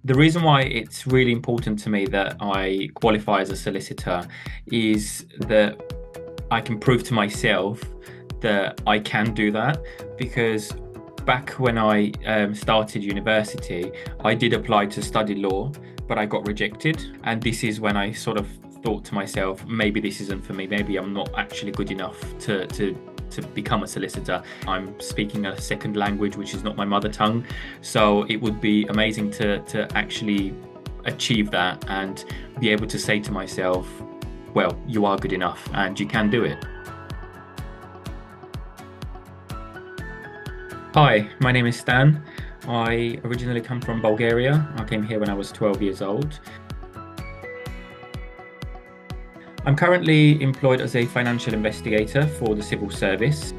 The reason why it's really important to me that I qualify as a solicitor is that I can prove to myself that I can do that, because back when I started university, I did apply to study law, but I got rejected. And this is when I sort of thought to myself, maybe this isn't for me. Maybe I'm not actually good enough to become a solicitor. I'm speaking a second language, which is not my mother tongue. So it would be amazing to actually achieve that and be able to say to myself, well, you are good enough and you can do it. Hi, my name is Stan. I originally come from Bulgaria. I came here when I was 12 years old. I'm currently employed as a financial investigator for the civil service.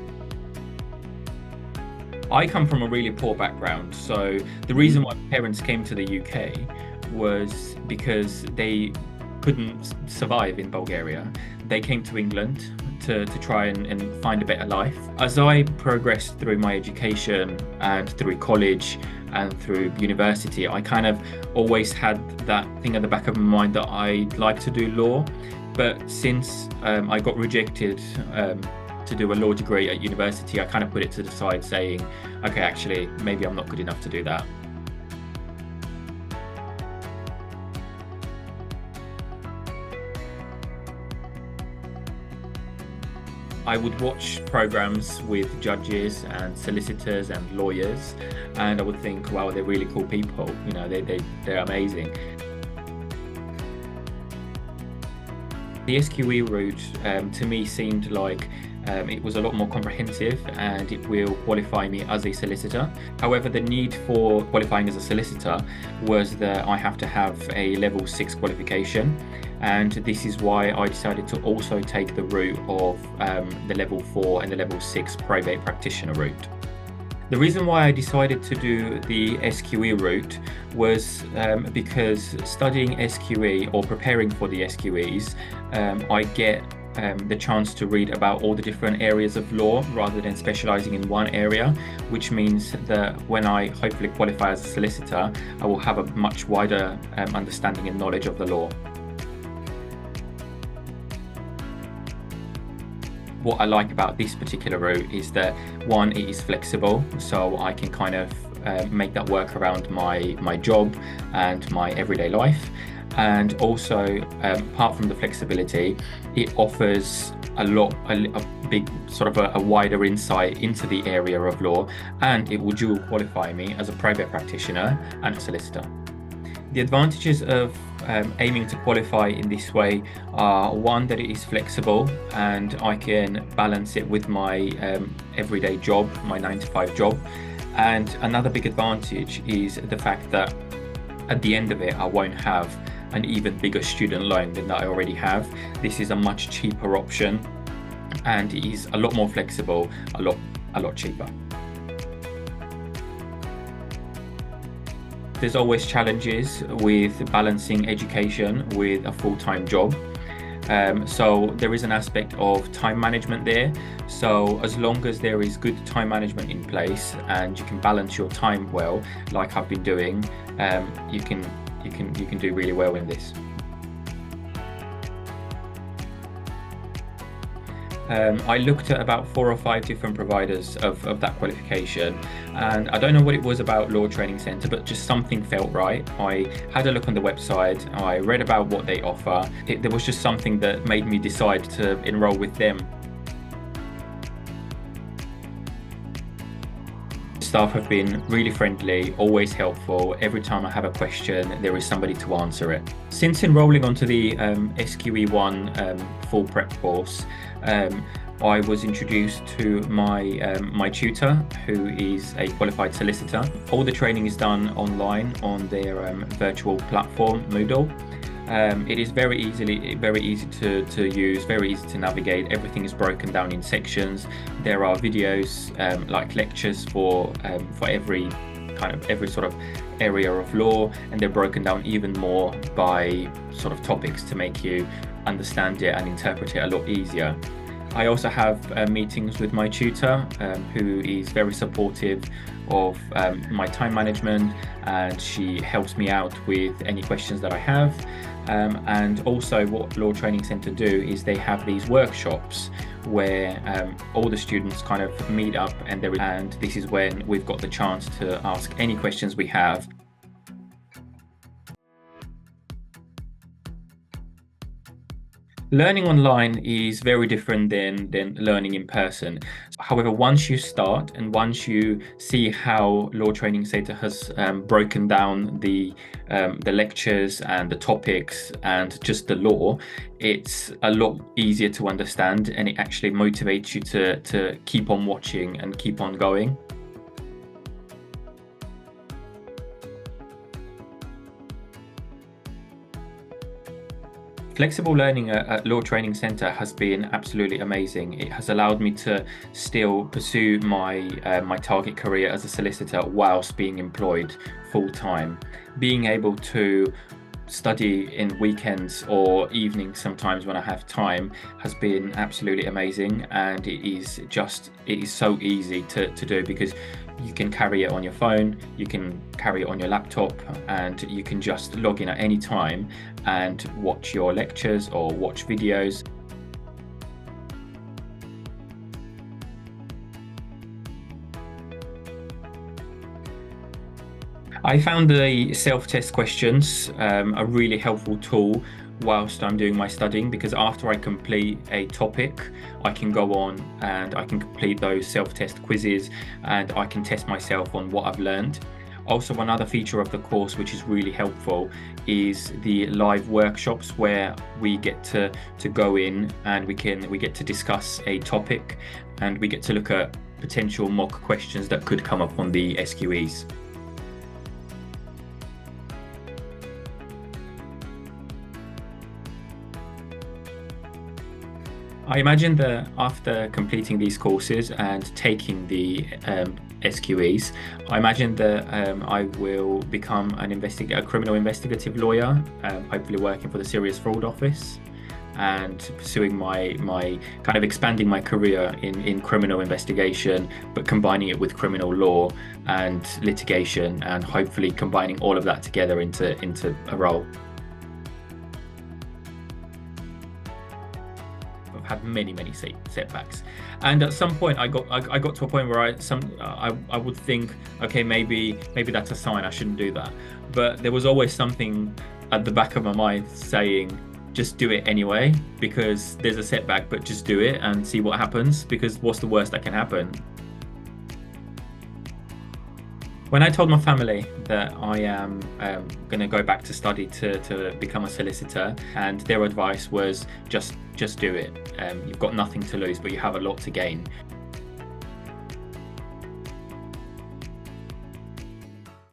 I come from a really poor background, so the reason why my parents came to the UK was because they couldn't survive in Bulgaria. They came to England to try and find a better life. As I progressed through my education and through college and through university, I kind of always had that thing at the back of my mind that I'd like to do law. But since I got rejected to do a law degree at university, I kind of put it to the side saying, okay, actually, maybe I'm not good enough to do that. I would watch programs with judges and solicitors and lawyers, and I would think, wow, they're really cool people. You know, they're amazing. The SQE route to me seemed like it was a lot more comprehensive and it will qualify me as a solicitor. However, the need for qualifying as a solicitor was that I have to have a level 6 qualification, and this is why I decided to also take the route of the level 4 and the level 6 probate practitioner route. The reason why I decided to do the SQE route was because studying SQE or preparing for the SQEs, I get the chance to read about all the different areas of law rather than specializing in one area, which means that when I hopefully qualify as a solicitor, I will have a much wider understanding and knowledge of the law. What I like about this particular route is that, one, it is flexible, so I can kind of make that work around my job and my everyday life. And also, apart from the flexibility, it offers a big sort of a wider insight into the area of law, and it will dual qualify me as a probate practitioner and a solicitor. The advantages of aiming to qualify in this way are, one, that it is flexible and I can balance it with my everyday job, my 9-to-5 job. And another big advantage is the fact that at the end of it, I won't have an even bigger student loan than that I already have. This is a much cheaper option and it is a lot more flexible, a lot cheaper. There's always challenges with balancing education with a full-time job. So there is an aspect of time management there. So as long as there is good time management in place and you can balance your time well, like I've been doing, you can do really well in this. I looked at about 4 or 5 different providers of that qualification, and I don't know what it was about Law Training Centre, but just something felt right. I had a look on the website, I read about what they offer. There was just something that made me decide to enroll with them. Staff have been really friendly, always helpful. Every time I have a question, there is somebody to answer it. Since enrolling onto the SQE1 full prep course, I was introduced to my tutor, who is a qualified solicitor. All the training is done online on their virtual platform, Moodle. It is very easy to use, very easy to navigate. Everything is broken down in sections. There are videos like lectures for every sort of area of law, and they're broken down even more by sort of topics to make you understand it and interpret it a lot easier. I also have meetings with my tutor, who is very supportive of my time management, and she helps me out with any questions that I have. And also what Law Training Centre do is they have these workshops where all the students kind of meet up, and this is when we've got the chance to ask any questions we have. Learning online is very different than learning in person. However, once you start and once you see how Law Training Centre has broken down the lectures and the topics and just the law, it's a lot easier to understand, and it actually motivates you to keep on watching and keep on going. Flexible learning at Law Training Centre has been absolutely amazing. It has allowed me to still pursue my target career as a solicitor whilst being employed full-time. Being able to study in weekends or evenings sometimes when I have time has been absolutely amazing, and it is so easy to do, because you can carry it on your phone, you can carry it on your laptop, and you can just log in at any time and watch your lectures or watch videos. I found the self-test questions a really helpful tool whilst I'm doing my studying, because after I complete a topic, I can go on and I can complete those self-test quizzes, and I can test myself on what I've learned. Also, another feature of the course which is really helpful is the live workshops, where we get to go in and we get to discuss a topic, and we get to look at potential mock questions that could come up on the SQEs. I imagine that after completing these courses and taking the SQEs, I imagine that I will become a criminal investigative lawyer, hopefully working for the Serious Fraud Office, and pursuing my kind of expanding my career in criminal investigation, but combining it with criminal law and litigation, and hopefully combining all of that together into a role. Had many setbacks, and at some point I got to a point where I would think, okay, maybe that's a sign I shouldn't do that, but there was always something at the back of my mind saying, just do it anyway, because there's a setback, but just do it and see what happens, because what's the worst that can happen? When I told my family that I am going to go back to study to become a solicitor, and their advice was just do it. You've got nothing to lose, but you have a lot to gain.